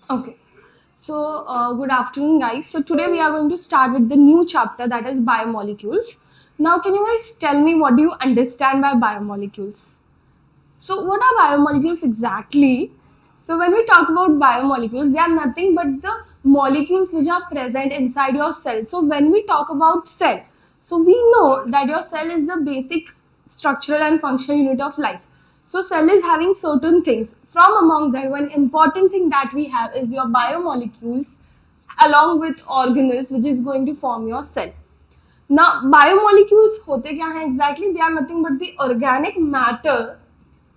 Okay. So, good afternoon, guys. So, today we are going to start with the new chapter that is biomolecules. Now, can you guys tell me what do you understand by biomolecules? So, what are biomolecules exactly? So, when we talk about biomolecules, they are nothing but the molecules which are present inside your cell. So, when we talk about cell, so we know that your cell is the basic structural and functional unit of life. So, cell is having certain things. From amongst that, one important thing that we have is your biomolecules along with organelles, which is going to form your cell. Now, biomolecules होते क्या हैं exactly? They are nothing but the organic matter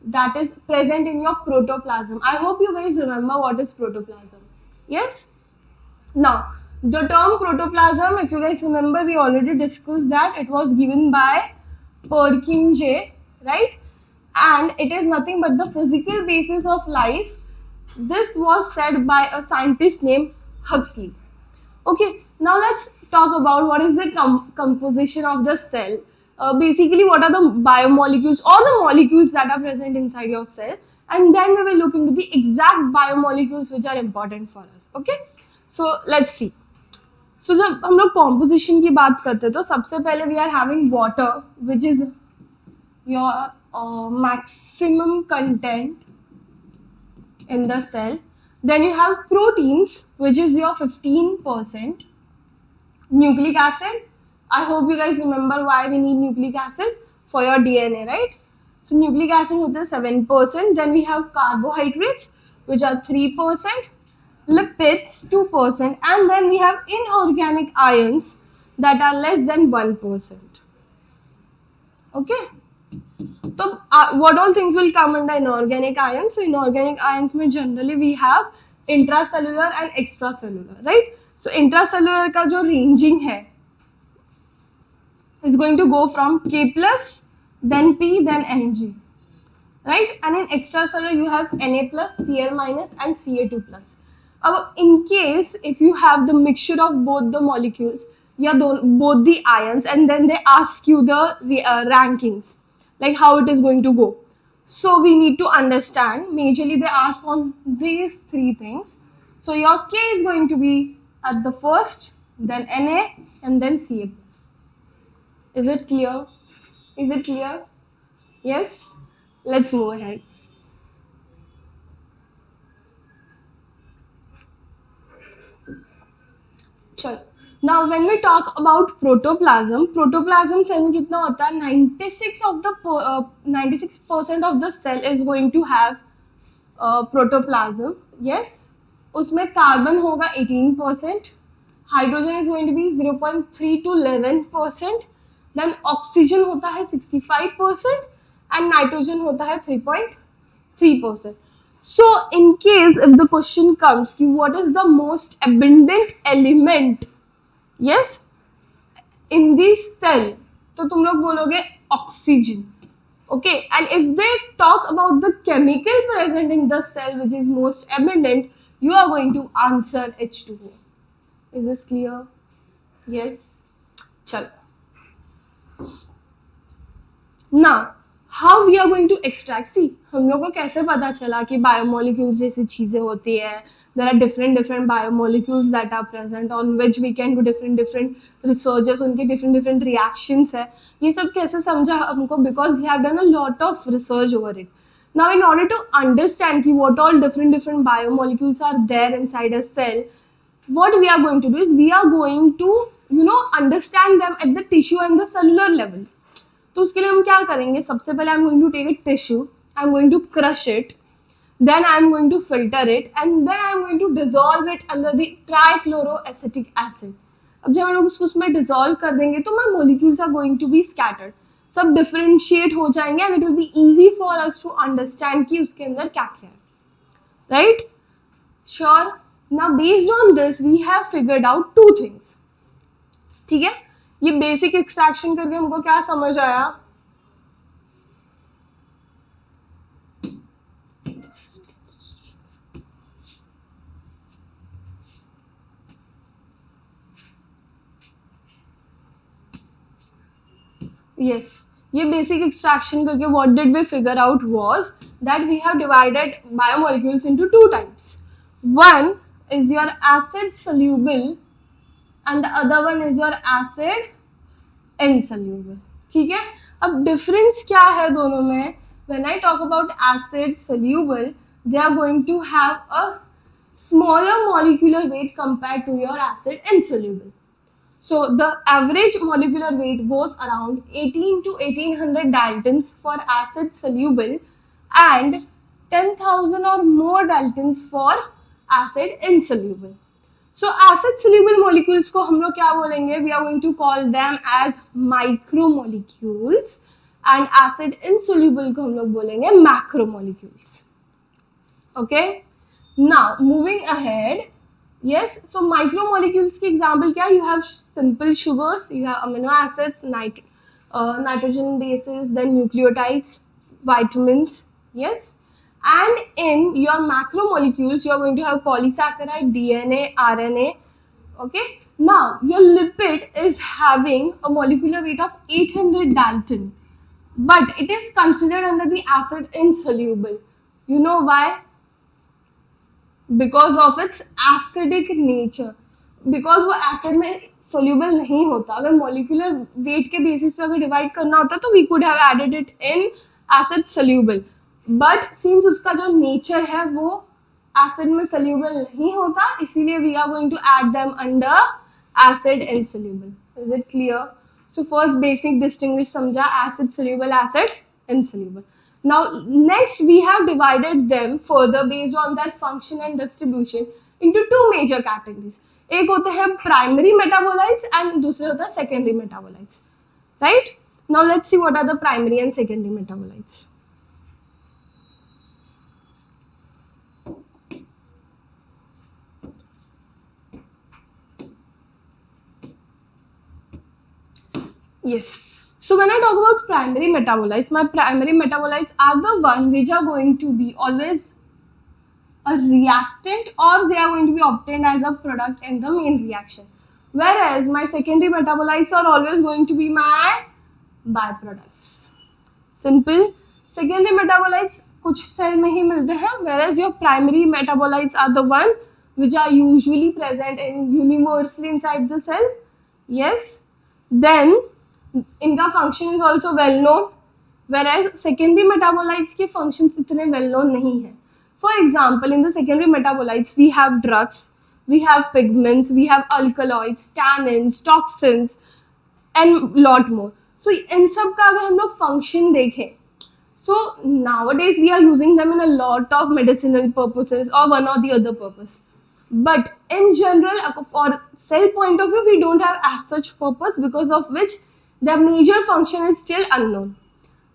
that is present in your protoplasm. I hope you guys remember what is protoplasm. Yes? Now, the term protoplasm, if you guys remember, we already discussed that it was given by Purkinje, right? And it is nothing but the physical basis of life. This was said by a scientist named Huxley. Okay, now let's talk about what is the composition of the cell. Basically, what are the biomolecules or the molecules that are present inside your cell, and then we will look into the exact biomolecules which are important for us. Okay, so let's see. So जब हम लोग composition की बात करते हैं तो सबसे पहले we are having water which is your maximum content in the cell. Then you have proteins, which is your 15%. Nucleic acid. I hope you guys remember why we need nucleic acid for your DNA, right? So nucleic acid होता है 7%. Then we have carbohydrates, which are 3%. Lipids 2%. And then we have inorganic ions that are less than 1%. Okay. So, what all things will come under inorganic ions? So, inorganic ions में generally we have intracellular and extracellular, right? So, intracellular का जो ranging है is going to go from K plus, then P, then Mg, right? And in extracellular you have Na plus, Cl minus, and Ca2 plus. In case if you have the mixture of both the molecules, both the ions, and then they ask you the rankings, like how it is going to go. So we need to understand, majorly they ask on these three things. So your K is going to be at the first, then Na, and then Ca plus. Is it clear? Is it clear? Yes? Let's move ahead. Sure. Now, when we talk about protoplasm cell में कितना होता है? 96% of the cell is going to have protoplasm. Yes. उसमें carbon होगा 18%, hydrogen is going to be 0.3 to 11%, then oxygen होता है 65% and nitrogen होता है 3.3%. So in case if the question comes ki what is the most abundant element, yes, in the cell, तो तुम लोग बोलोगे oxygen. Okay, and if they talk about the chemical present in the cell which is most abundant, you are going to answer H2O. Is this clear? Yes. चलो. Now, how we are going to extract? See, हम लोग को कैसे पता चला कि biomolecules जैसी चीजें होती है? There are different biomolecules that are present on which we can do different researches, उनके different reactions है. ये सब कैसे समझा हमको? Because we have done a lot of research over it. Now, in order to understand कि what all different biomolecules are there inside a cell, what we are going to do is we are going to understand them at the tissue and the cellular level. तो उसके लिए हम क्या करेंगे? सबसे पहले I am going to take it tissue, I am going to crush it, then I am going to filter it, and then I am going to dissolve it under the trichloroacetic acid. अब जब हम लोग उसको उसमें dissolve कर देंगे तो my molecules are going to be scattered, सब डिफरेंशिएट हो जाएंगे and it will be easy for us to understand कि उसके अंदर क्या क्या है, right? Sure. Now based on this we have figured out two things. ठीक है, ये बेसिक एक्सट्रैक्शन करके हमको क्या समझ आया? Yes, ये basic extraction करके what did we figure out was that we have divided biomolecules into two types. one is your acid soluble and the other one is your acid insoluble. ठीक है, अब डिफरेंस क्या है दोनों में? When I talk about acid soluble, they are going to have a smaller molecular weight compared to your acid insoluble. So the average molecular weight goes around 18 to 1800 daltons for acid soluble and 10,000 or more daltons for acid insoluble. So acid soluble molecules को हम लोग क्या बोलेंगे? We are going to call them as micromolecules and acid insoluble को हम लोग बोलेंगे macromolecules. Okay? Now moving ahead. Yes, so micromolecules के example क्या? You have simple sugars, you have amino acids, nitrogen bases, then nucleotides, vitamins. Yes, and in your macromolecules you are going to have polysaccharide, DNA, RNA. Okay, now your lipid is having a molecular weight of 800 Dalton, but it is considered under the acid insoluble. You know why? Because of its acidic nature. Because वो acid में soluble नहीं होता. अगर molecular weight के basis पे अगर divide करना होता तो we could have added it in acid soluble. But since उसका जो nature है वो acid में soluble नहीं होता, इसीलिए we are going to add them under acid insoluble. Is it clear? So first basic distinguish समझा acid soluble, acid insoluble. Now next we have divided them further based on their function and distribution into two major categories. एक होते हैं primary metabolites and दूसरे होते हैं secondary metabolites. Right? Now let's see what are the primary and secondary metabolites. Yes. So when I talk about primary metabolites, my primary metabolites are the one which are going to be always a reactant or they are going to be obtained as a product in the main reaction. Whereas my secondary metabolites are always going to be my byproducts. Simple. Secondary metabolites कुछ cell में ही मिलते हैं, whereas your primary metabolites are the one which are usually present in universally inside the cell. Yes. Then इनका function is also well known, whereas secondary metabolites के functions इतने well known नहीं है. For example, in the secondary metabolites we have drugs, we have pigments, we have alkaloids, tannins, toxins and lot more. So इन सब का अगर हम लोग function देखें, so nowadays we are using them in a lot of medicinal purposes or one or the other purpose. But in general, for cell point of view, we don't have as such purpose because of which their major function is still unknown.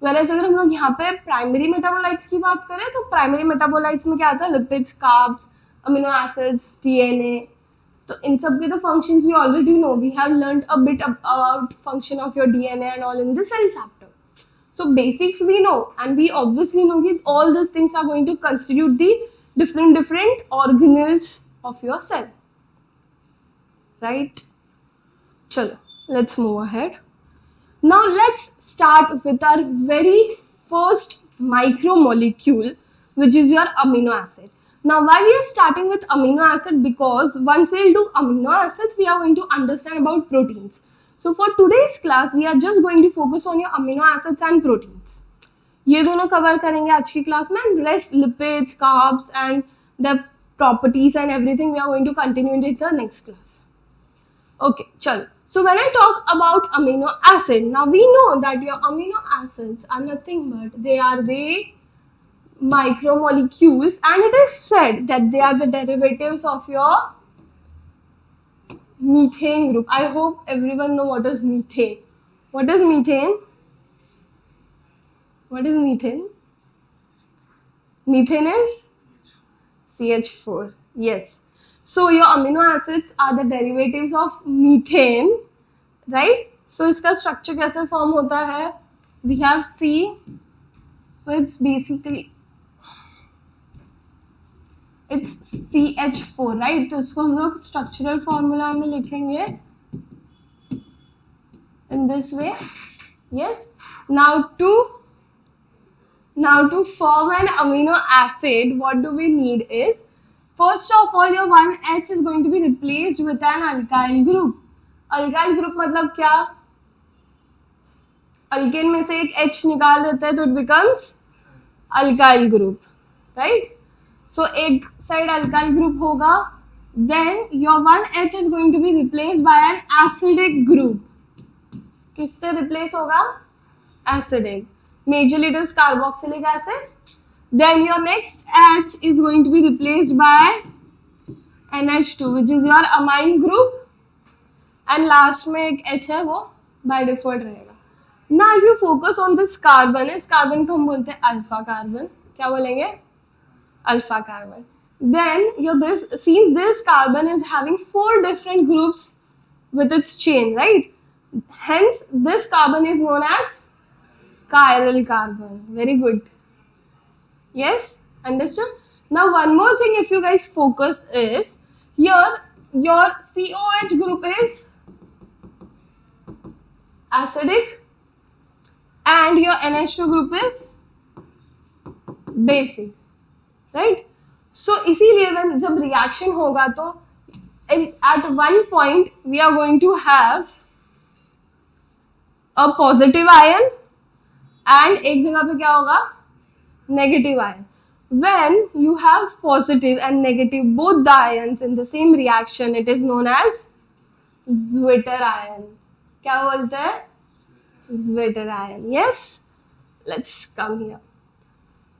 Whereas अगर हम लोग यहाँ पे primary metabolites की बात करें तो primary metabolites में क्या आता है? Lipids, carbs, amino acids, DNA. तो इन सब के तो functions we already know. We have learned a bit about function of your DNA and all in the cell chapter. So basics we know, and we obviously know that all these things are going to constitute the different organelles of your cell. Right? Chalo, let's move ahead. Now let's start with our very first micromolecule, which is your amino acid. Now why we are starting with amino acid? Because once we'll do amino acids, we are going to understand about proteins. So for today's class, we are just going to focus on your amino acids and proteins. ये दोनों cover करेंगे आज की class में, and rest lipids, carbs and their properties and everything we are going to continue in the next class. Okay, chalo. So when I talk about amino acid, now we know that your amino acids are nothing but they are the micromolecules, and it is said that they are the derivatives of your methane group. I hope everyone know what is methane. What is methane? What is methane? Methane is CH4. Yes. So your amino acids are the derivatives of methane, right? So इसका structure कैसे form होता है? We have C. So it's basically it's CH4, right? तो इसको हम लोग structural formula में लिखेंगे in this way. Yes. Now to form an amino acid, what do we need is First of all, your 1H is going to be replaced with an alkyl group. Alkyl group मतलब क्या? Alkane में से एक H निकाल देते हैं तो it becomes alkyl group, right? So एक side alkyl group होगा, then your 1H is going to be replaced by an acidic group. किससे replace होगा? Acidic. Majorly it is carboxylic acid. Then your next H is going to be replaced by NH2, which is your amine group. And last में एक H है वो by default रहेगा. Now if you focus on this carbon, इस carbon को हम बोलते हैं alpha carbon. क्या बोलेंगे? Alpha carbon. Then since this carbon is having 4 different groups with its chain, right? Hence this carbon is known as chiral carbon. Very good. Yes, understood? Now one more thing if you guys focus is, here your COH group is acidic and your NH2 group is basic, right? So इसीलिए when जब reaction होगा तो at one point we are going to have a positive ion and एक जगह पे क्या होगा? Negative ion. When you have positive and negative both the ions in the same reaction, it is known as Zwitter ion. क्या बोलते हैं? Zwitter ion. Yes? Let's come here.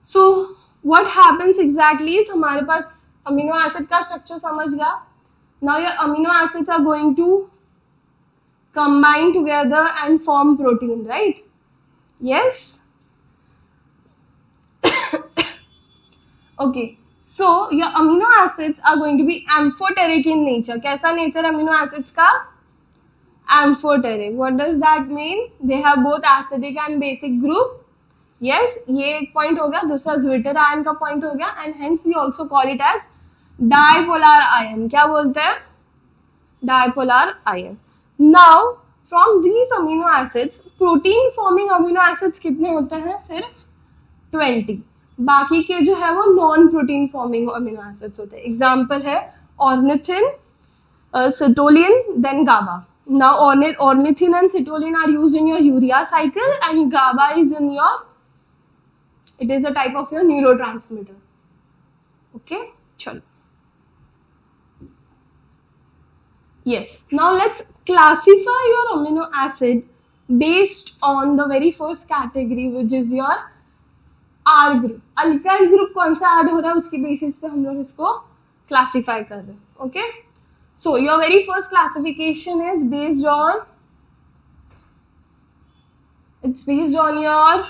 So what happens exactly is हमारे पास amino acid का structure समझ गया. Now your amino acids are going to combine together and form protein, right? Yes? Okay, so your amino acids are going to be amphoteric in nature. कैसा nature amino acids का? Amphoteric. What does that mean? They have both acidic and basic group. Yes, ये एक point हो गया. दूसरा Zwitter ion का point हो गया. And hence we also call it as dipolar ion. क्या बोलते हैं? Dipolar ion. Now from these amino acids, protein forming amino acids कितने होते हैं? सिर्फ 20. बाकी के जो है वो non protein forming amino acids होते हैं. एग्जांपल है ornithine, citrulline, then GABA. Now ornithine and citrulline are used in your urea cycle and GABA is in your, it is a type of your neurotransmitter. Okay, चलो. Yes, now let's classify your amino acid based on the very first category, which is your R group. Alkyl group कौन सा add हो रहा है उसके basis पे हम लोग इसको क्लासिफाई कर रहे हैं. Okay, so your very first classification is based on, it's based on your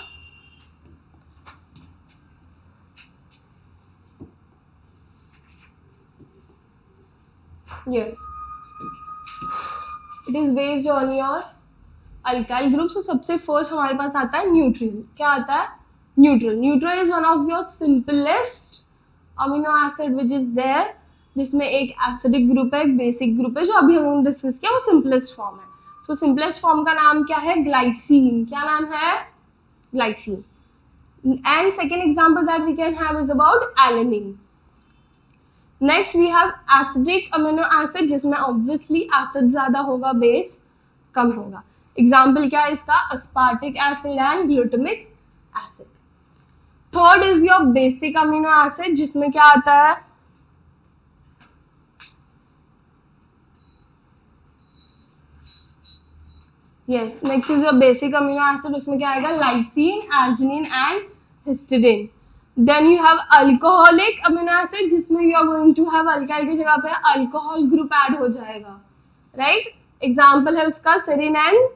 yes, it is based on your alkyl group. So सबसे फर्स्ट हमारे पास आता है न्यूट्रल. क्या आता है? Neutral. Neutral is one of your simplest amino acid which is there, जिसमें एक एसिडिक ग्रुप है, एक बेसिक ग्रुप है. जो अभी हम लोगों ने डिस्कस किया वो सिंपलेस्ट फॉर्म है. सो सिंपलेस्ट फॉर्म का नाम क्या है? ग्लाइसिन. क्या नाम है? Glycine. And second example that we can have is about alanine. Next we have acidic amino acid, जिसमें ऑब्वियसली एसिड ज्यादा होगा, बेस कम होगा. एग्जाम्पल क्या है इसका? Aspartic acid and glutamic acid. Third is your basic amino acid, जिसमें क्या आता है? Yes, next is your basic amino acid. उसमें क्या आएगा? Lysine, arginine and histidine. Then you have alcoholic amino acid, जिसमें you are going to have alkyl की जगह पे अल्कोहल ग्रुप ऐड हो जाएगा, राइट? एग्जाम्पल है उसका serine and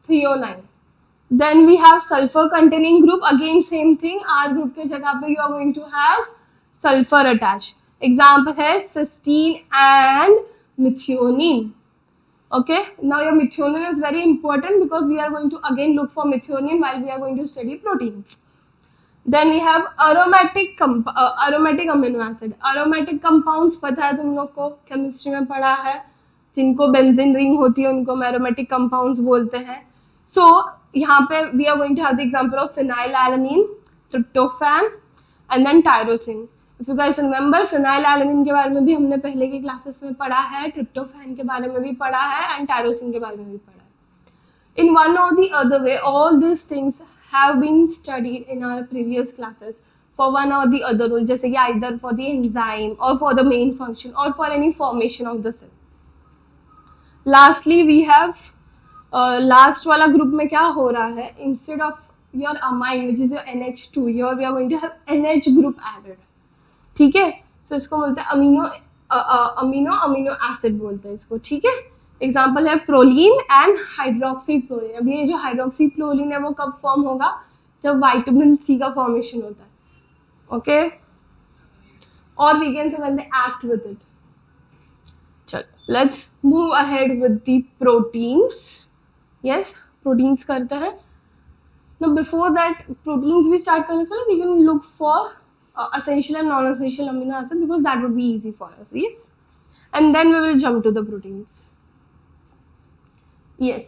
threonine. Then we have sulfur containing group, again same thing, R group के जगह पे you are going to have sulfur attached. Example है cysteine and methionine. Okay, now your methionine is very important because we are going to again look for methionine while we are going to study proteins. Then we have aromatic amino acid. Aromatic compounds पता है तुम लोग को, chemistry में पढ़ा है. जिनको benzene ring होती है उनको aromatic compounds बोलते हैं. So यहाँ पे we are going to have the example of phenylalanine, tryptophan, and then tyrosine. If you guys remember, phenylalanine के बारे में भी हमने पहले की क्लासेस में पढ़ा है, ट्रिप्टोफैन के बारे में भी पढ़ा है, एंड टायरोसिन के बारे में भी पढ़ा है. In one or the other way, all these things have been studied in our previous classes for one or the other role, जैसे कि either for the enzyme or for the main function or for any formation of the cell. Lastly, we have last वाला group में क्या हो रहा है, instead of your amine which is your NH2, here we are going to have NH group added. ठीक है, so इसको बोलते हैं अमीनो एसिड बोलते हैं इसको. ठीक है, एग्जाम्पल है प्रोलीन एंड हाइड्रोक्सी प्रोलीन. अब ये जो हाइड्रोक्सी प्रोलीन है वो कब फॉर्म होगा, जब विटामिन सी का फॉर्मेशन होता है. ओके, और we can say when they act with it. चलो let's move ahead with the proteins. Yes, proteins करते हैं. नाउ बिफोर दैट प्रोटीन्स भी स्टार्ट करने से पहले we can look for essential and non-essential amino acid because that would be easy for us. Yes, and then we will jump to the proteins. Yes,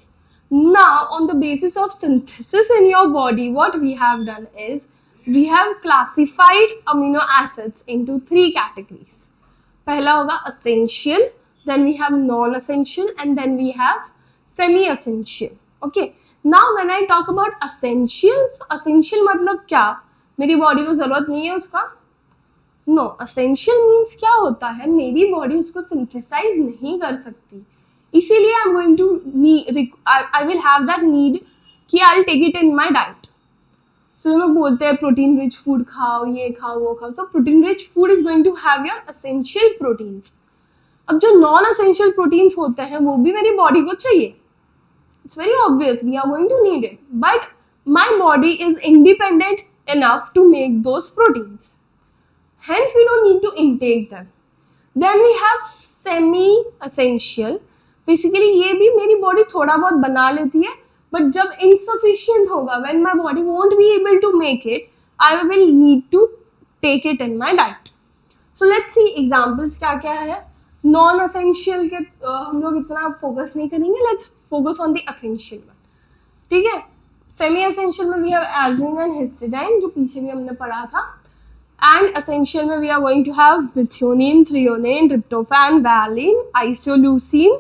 now on the basis of synthesis in your body, what we have done is we have classified amino acids into 3 categories. पहला होगा essential, then we have non-essential, and then we have semi-essential. Okay, now when I talk about essential, so essential मतलब क्या, मेरी body को जरूरत नहीं है उसका. नो, असेंशियल मीन्स क्या होता है, मेरी बॉडी उसको सिंथेसाइज नहीं कर सकती, इसीलिए I am going to I will have that need कि I will take it in my diet. So हम लोग बोलते हैं प्रोटीन रिच फूड खाओ, ये खाओ वो खाओ. So protein rich food is going to have your essential proteins. अब जो नॉन असेंशियल प्रोटीन्स होते हैं वो भी मेरी बॉडी को चाहिए. It's very obvious, we are going to need it, but my body is independent enough to make those proteins, hence we don't need to intake them. Then we have semi essential. Basically ये भी मेरी body थोड़ा बहुत बना लेती है, but जब insufficient होगा, when my body won't be able to make it, I will need to take it in my diet. So let's see examples क्या क्या है. non essential के हम लोग इतना फोकस नहीं करेंगे, let's focus on the essential one. ठीक है, सेमी एसेंशियल में we have arginine and histidine, जो पीछे भी हमने पढ़ा था. एंड एसेंशियल में we are going to have methionine, threonine, tryptophan, valine, isoleucine,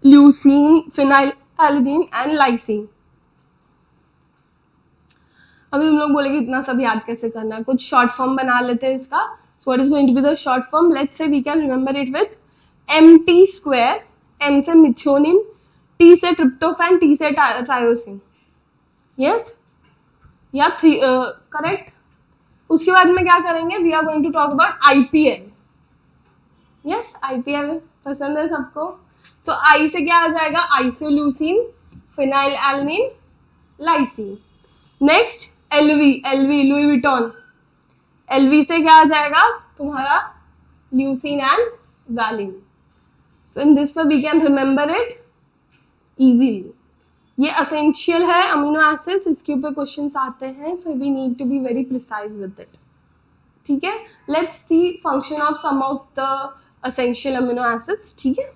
leucine, phenylalanine and lysine. अभी हम लोग बोलेंगे इतना सब याद कैसे करना है, कुछ शॉर्ट फॉर्म बना लेते हैं इसका. So what is going to be the short form, let's say we can remember it with MT square. M से मिथ्योनिन, T से ट्रिप्टोफैन, T से ट्रायोसिन. यस या करेक्ट. उसके बाद में क्या करेंगे, we are going to talk about IPL. Yes, IPL पसंद है सबको. सो आई से क्या आ जाएगा, isoleucine, phenylalanine, lysine. Next LV Louis Vuitton. LV से क्या आ जाएगा तुम्हारा, leucine and valine. So in this way we can remember it easily. ये असेंशियल है अमीनो एसिड्स, इसके ऊपर क्वेश्चंस आते हैं, so we need to be very precise with it. ठीक है, let's see function of some of the essential amino acids. ठीक है,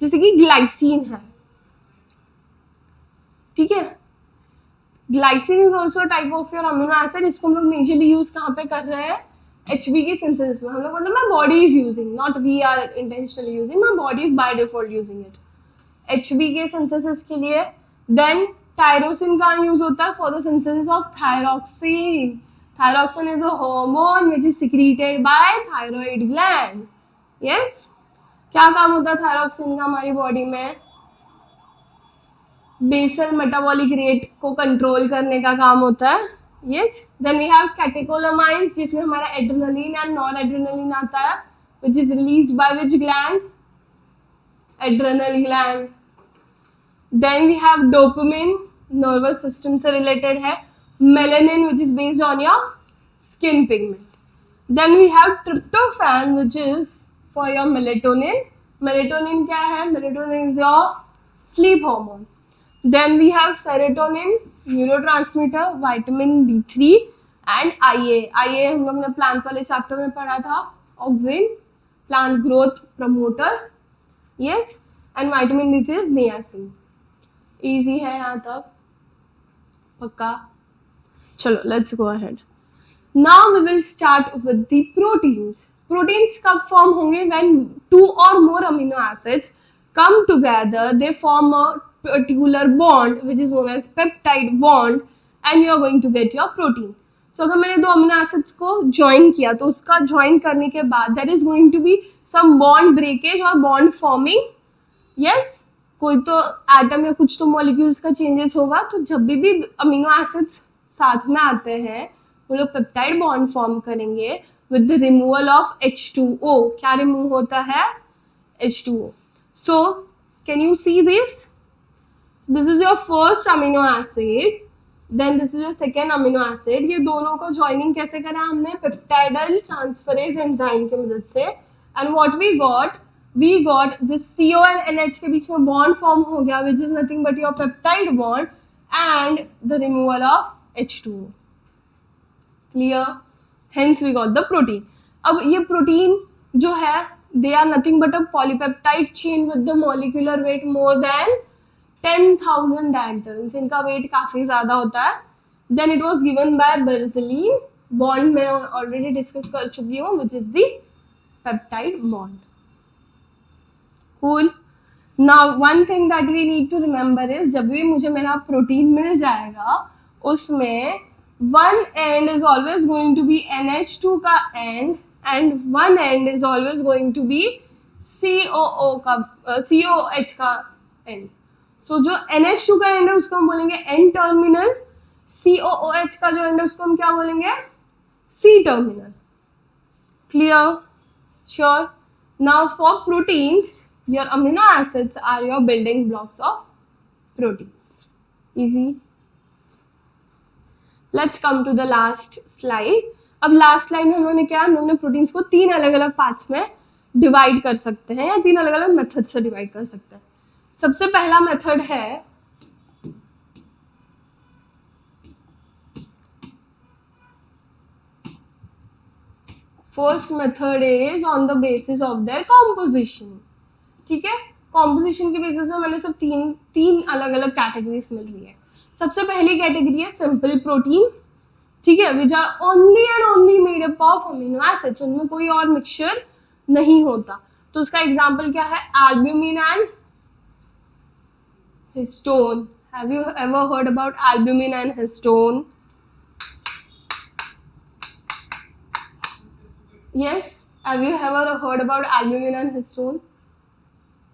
जैसे कि ग्लाइसिन है. ठीक है, glycine is also type of your amino acid. इसको हम लोग मेजरली यूज कहाँ पे कर रहे हैं, HB की सिंथेसिस में. हम लोग मतलब my body is using, not we are intentionally using, my body is by default using it HB के सिंथेसिस के लिए. देन टायरोसिन का यूज होता है for the synthesis of thyroxine. Thyroxine is a hormone which is secreted by thyroid gland. Yes, क्या काम होता है थायरॉक्सिन का हमारी बॉडी में, बेसल मेटाबॉलिक रेट को कंट्रोल करने का काम होता है. Yes, then we have catecholamines, जिसमें हमारा एड्रेनलिन एंड नॉन एड्रेनलिन आता है, which is released by which gland, adrenal gland. Then we have dopamine, nervous system से रिलेटेड है. Melanin which is based on your skin pigment. Then we have tryptophan which is for your melatonin. Melatonin क्या है, melatonin is your sleep hormone. Then we have serotonin, neurotransmitter, vitamin B3 and IA. IA हम लोग ने plants वाले chapter में पढ़ा था. Auxin, plant growth promoter. Yes, and vitamin B3 is niacin. Easy है यहाँ तक, पक्का. चलो let's go ahead. Now we will start with the proteins. Proteins कब फॉर्म होंगे? When 2 or more amino acids come together, they form a particular bond which is known as peptide bond, and you are going to get your protein. So अगर मैंने दो amino acids को join किया तो उसका join करने के बाद there is going to be some bond breakage और बॉन्ड फॉर्मिंग. यस, कोई तो एटम या कुछ तो मॉलिक्यूल्स का चेंजेस होगा. तो जब भी अमीनो एसिड्स साथ में आते हैं वो लोग पेप्टाइड बॉन्ड फॉर्म करेंगे with the removal of H2O. क्या रिमूव होता है? H2O. So can you see this? This is your first amino acid, then this is your second amino acid. ये दोनों को ज्वाइनिंग कैसे करा हमने? पेप्टाइडल ट्रांसफरेज एंजाइम की मदद से. And what we got this CO and NH के बीच में बॉन्ड फॉर्म हो गया which is nothing but your peptide bond and the removal of H2O. Clear? Hence we got the protein. अब ये protein जो है they are nothing but a polypeptide chain with the molecular weight more than 10,000 daltons. इनका weight काफी ज्यादा होता है. Then it was given by Berzelius. Bond मैं already discuss कर चुकी हूँ which is the peptide bond. Cool. Now one thing that we need to remember is जब भी मुझे मेरा प्रोटीन मिल जाएगा उसमें one end is always going to be NH2 का end and one end is always going to be COOH का end. So जो NH2 का end है उसको हम बोलेंगे N terminal. COOH का जो end है उसको हम क्या बोलेंगे? C terminal. Clear? Sure. Now for proteins, your amino acids are your building blocks of proteins. Easy. Let's come to the last slide. अब लास्ट स्लाइड में उन्होंने क्या, उन्होंने प्रोटीन्स को 3 अलग अलग पार्ट्स में डिवाइड कर सकते हैं या 3 अलग अलग मेथड से डिवाइड कर सकते हैं. सबसे पहला मेथड है first method is on the basis of their composition. ठीक है, कॉम्पोजिशन के बेसिस में मैंने सब तीन अलग अलग कैटेगरीज मिल रही है. सबसे पहली कैटेगरी है सिंपल प्रोटीन. ठीक है, which are only and only made up of amino acids. उनमें कोई और मिक्सचर नहीं होता. तो उसका एग्जांपल क्या है? Albumin and histone. Have you ever heard about albumin and histone? Yes, have you ever heard about albumin and histone?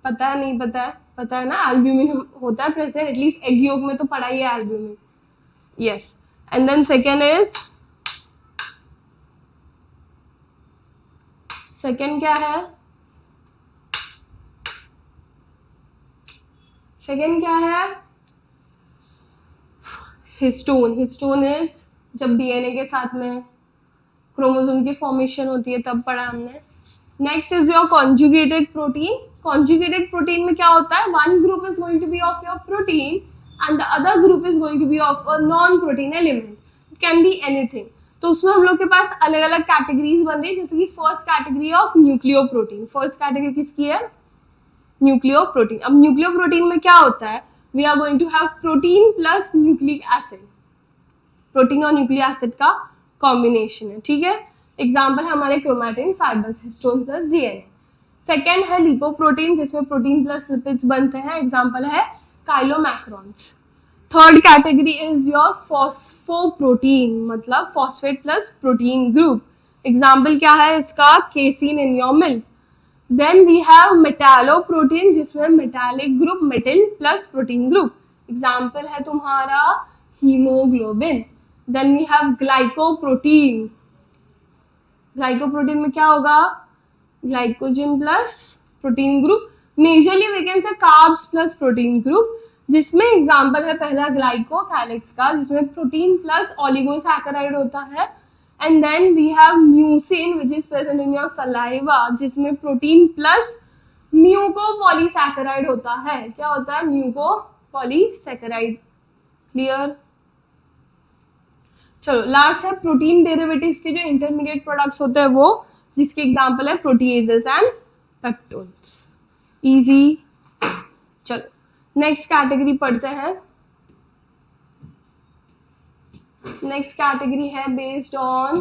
पता है? नहीं पता है? पता है ना, एल्ब्यूमिन होता है प्रेजेंट. एटलीस्ट एग योक में तो पढ़ा ही है albumin. Yes. And then second क्या है? सेकेंड क्या है? हिस्टोन. हिस्टोन इज जब DNA के साथ में क्रोमोसोम की फॉर्मेशन होती है तब पढ़ा हमने. Next is your conjugated protein. Conjugated protein में क्या होता है? One group is going to be of your protein and the other group is going to be of a non-protein element. It can be anything. तो उसमें हम लोग के पास अलग अलग कैटेगरीज बन रही है. जैसे कि first category of nucleoprotein. First category किसकी है? न्यूक्लियोप्रोटीन. अब न्यूक्लियोप्रोटीन में क्या होता है? We are going to have protein plus nucleic acid. Protein और न्यूक्लिक एसिड का कॉम्बिनेशन है. ठीक है, एग्जाम्पल है हमारे chromatin fibres, histone plus DNA. Second है लिपोप्रोटीन जिसमें प्रोटीन प्लस लिपिड्स बनते हैं. एग्जाम्पल है chylomicrons. Third category is your phosphoprotein, मतलब phosphate plus protein group. Example क्या है इसका? Casein in your milk. Then we have metalloprotein जिसमें metallic group metal plus protein group. Example है तुम्हारा hemoglobin. Then we have glycoprotein. Glycoprotein में क्या होगा? Glycogen plus protein group. Majorly we can say carbs plus protein group, जिसमें example है पहला glycocalyx का जिसमें प्रोटीन प्लस ओलिगोसैकेराइड होता है. And then we have mucin which is present in your saliva जिसमें प्रोटीन प्लस म्यूकोपॉलीसैकेराइड होता है. क्या होता है? म्यूकोपॉलीसैकेराइड. क्लियर? चलो लास्ट है प्रोटीन डेरिवेटिव्स के जो इंटरमीडिएट प्रोडक्ट्स होते हैं वो, जिसके एग्जांपल है प्रोटीएजेस एंड पेप्टोन्स. इजी. चलो नेक्स्ट कैटेगरी पढ़ते हैं. नेक्स्ट कैटेगरी है बेस्ड ऑन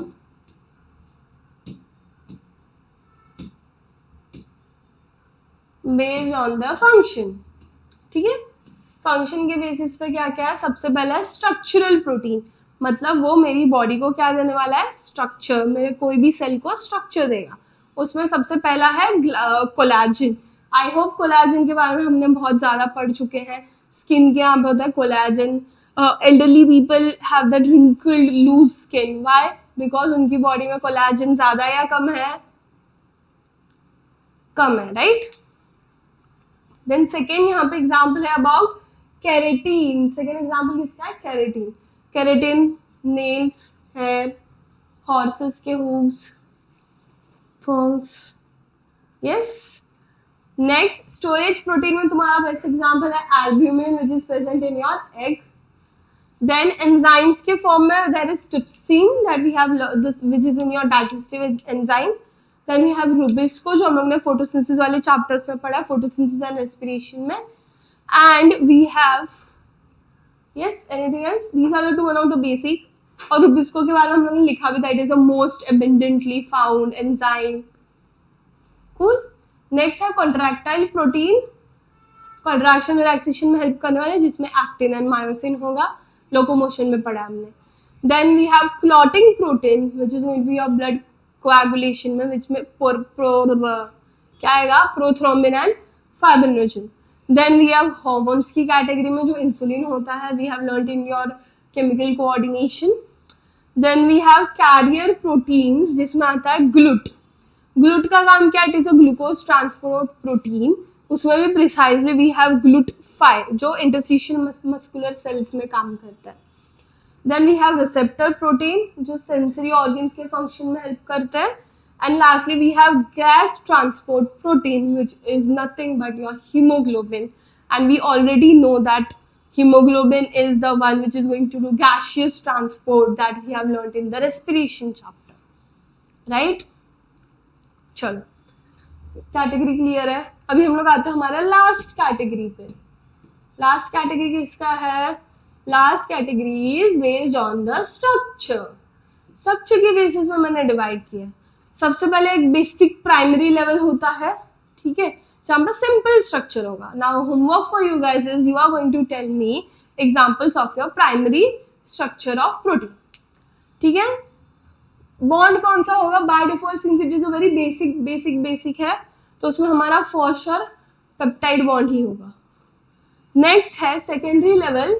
द फंक्शन। ठीक है, फंक्शन के बेसिस पे क्या क्या है, सबसे पहला है स्ट्रक्चरल प्रोटीन, मतलब वो मेरी बॉडी को क्या देने वाला है, स्ट्रक्चर, मेरे कोई भी सेल को स्ट्रक्चर देगा। उसमें सबसे पहला है कोलाजन। आई होप कोलाजन के बारे में हमने बहुत ज़्यादा पढ़ चुके हैं। स्किन के यहाँ पे होता है collagen. Elderly people have that wrinkled loose skin, why? Because उनकी बॉडी में कोलाजन ज़्यादा या कम है, कम है, राइट। देन सेकेंड यहाँ पे एग्जाम्पल है अबाउट केरेटीन। सेकेंड एग्जाम्पल किसका है, keratin. Keratin nails, hair, horses के hooves, forms, yes. Next storage protein में तुम्हारा बेस्ट एग्जाम्पल है albumin which is present in your egg. Then enzymes के फॉर्म में there is trypsin that we have this which is in your digestive enzyme. Then we have RuBisCO जो हम लोग ने photosynthesis वाले चैप्टर्स में पढ़ा है, फोटोसिंथेसिस एंड रेस्पिरेशन में। And we have yes anything else, these are the two one of the basic. और रूबिस्को के बारे में हम लोगों ने लिखा भी था, it is a most abundantly found enzyme. Cool. Next है कॉन्ट्रैक्टाइल प्रोटीन, कॉन्ट्रैक्शन रिलैक्सेशन में हेल्प करने वाले, जिसमें एक्टिन एंड मायोसिन होगा, लोकोमोशन में पढ़ा हमने। Then we have clotting protein which is going to be your blood coagulation में, विच में क्या आएगा, prothrombin and fibrinogen. Then we have hormones की कैटेगरी में जो इंसुलिन होता है, we have learned in your chemical coordination. Then we have carrier proteins जिसमें आता है ग्लूट। ग्लूट का काम क्या है, it is a glucose transport protein. उसमें भी प्रिसाइजली वी हैव ग्लूट5 जो इंटरस्टिशियल मस्कुलर सेल्स में काम करता है। Then we have receptor protein जो सेंसरी ऑर्गन्स के फंक्शन में हेल्प करता है। And lastly we have gas transport protein which is nothing but your haemoglobin. And we already know that hemoglobin is the one which is going to do gaseous transport that we have learned in the respiration chapter, right? चलो category clear है। अभी हम लोग आते हैं हमारा last category पे। Last category किसका है, last category is based on the structure. Structure के बेसिस में मैंने डिवाइड किया। सबसे पहले एक बेसिक प्राइमरी लेवल होता है, ठीक है, जहाँ पर सिंपल स्ट्रक्चर होगा। Now homework for you guys is you are going to tell me examples of your primary structure of protein. ठीक है, बॉन्ड कौन सा होगा, by default since it is a very basic है, तो उसमें हमारा फॉर श्योर पेप्टाइड बॉन्ड ही होगा। नेक्स्ट है सेकेंडरी लेवल।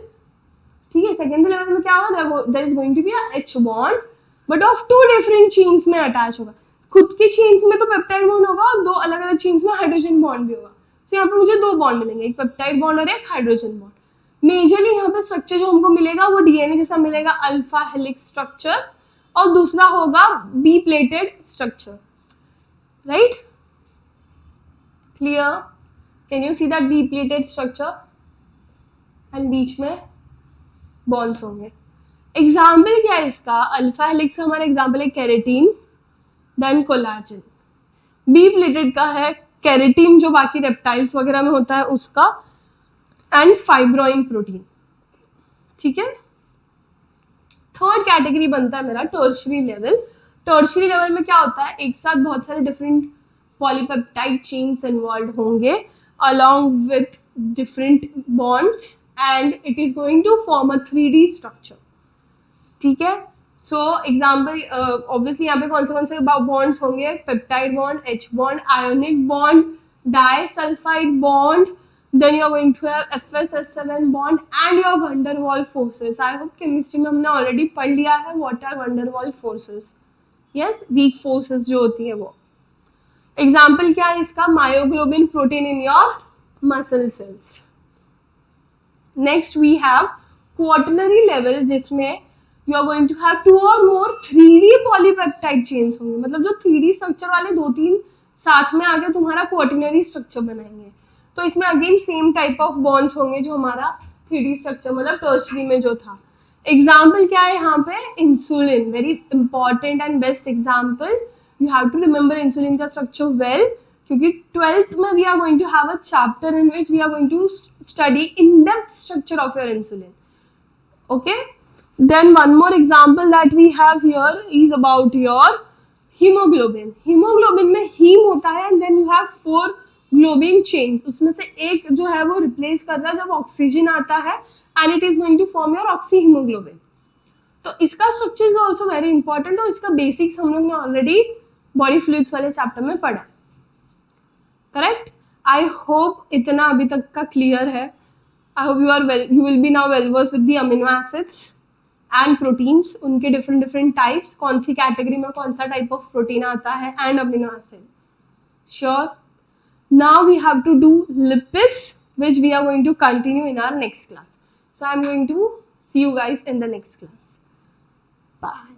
ठीक है, सेकेंडरी लेवल में क्या होगा, there is going to be a H bond but of 2 different chains में अटैच होगा। खुद की चेन्स में तो पेप्टाइड बॉन्ड होगा और 2 अलग अलग चेन्स में हाइड्रोजन बॉन्ड भी होगा। तो यहाँ पे मुझे 2 बॉन्ड मिलेंगे, एक पेप्टाइड बॉन्ड और एक हाइड्रोजन बॉन्ड। मेजरली यहाँ पे स्ट्रक्चर जो हमको मिलेगा वो डीएनए जैसा मिलेगा, अल्फा हेलिक्स स्ट्रक्चर, और दूसरा होगा B pleated structure, right? Clear? Can you see that B pleated structure and बीच में बॉन्ड्स होंगे। एग्जाम्पल क्या है इसका, अल्फा हेलिक्स का हमारा एग्जाम्पल है keratin, then collagen. B pleated का है केरेटीन जो बाकी रेप्टाइल्स वगैरह में होता है उसका, एंड फाइब्रोइन प्रोटीन। ठीक है, थर्ड कैटेगरी बनता है मेरा टर्शियरी लेवल। टर्शियरी लेवल में क्या होता है, एक साथ बहुत सारे डिफरेंट पॉलीपेप्टाइड चेन्स इन्वॉल्व होंगे along with different bonds and it is going to form a 3D structure. ठीक है, सो एग्जाम्पल ऑब्वियसली यहाँ पे कौन से बॉन्ड्स होंगे, peptide bond, H bond, ionic bond, disulphide bond, then you are going to have FSS7 bond and your van der Waals forces. I hope chemistry में हमने already पढ़ लिया है what are van der Waals forces. Yes, weak forces जो होती है वो। Example क्या है इसका, myoglobin protein in your muscle cells. Next we have quaternary level जिसमें you are going to have 2 or more 3D polypeptide chains होंगे, मतलब जो 3D स्ट्रक्चर वाले 2-3 साथ में आके तुम्हारा क्वाटरनरी स्ट्रक्चर बनाएंगे। तो इसमें again same type of bonds होंगे जो हमारा 3D स्ट्रक्चर मतलब टर्शियरी में जो था। एग्जाम्पल क्या है यहाँ पे, insulin, very important and best example. You have to remember insulin का स्ट्रक्चर वेल, क्योंकि 12th में we are going to have a chapter in which we are going to study in depth structure of your insulin. Okay, Then one more example that we have here is about your hemoglobin. Hemoglobin में haem होता है and then you have 4 globin chains. उसमें से एक जो है वो replace करता है जब ऑक्सीजन आता है and it is going to form your oxyhemoglobin. तो इसका structure is also very important और इसका बेसिक्स हम लोग ने ऑलरेडी बॉडी फ्लूइड्स वाले चैप्टर में पढ़ा. करेक्ट. आई होप इतना अभी तक का क्लियर है. I hope you will be now well versed with the amino acids and proteins, उनके डिफरेंट टाइप्स, कौन सी कैटेगरी में कौन सा टाइप ऑफ प्रोटीन आता है and amino acid. Sure. Now we have to do lipids which we are going to continue in our next class. So I am going to see you guys in the next class. Bye.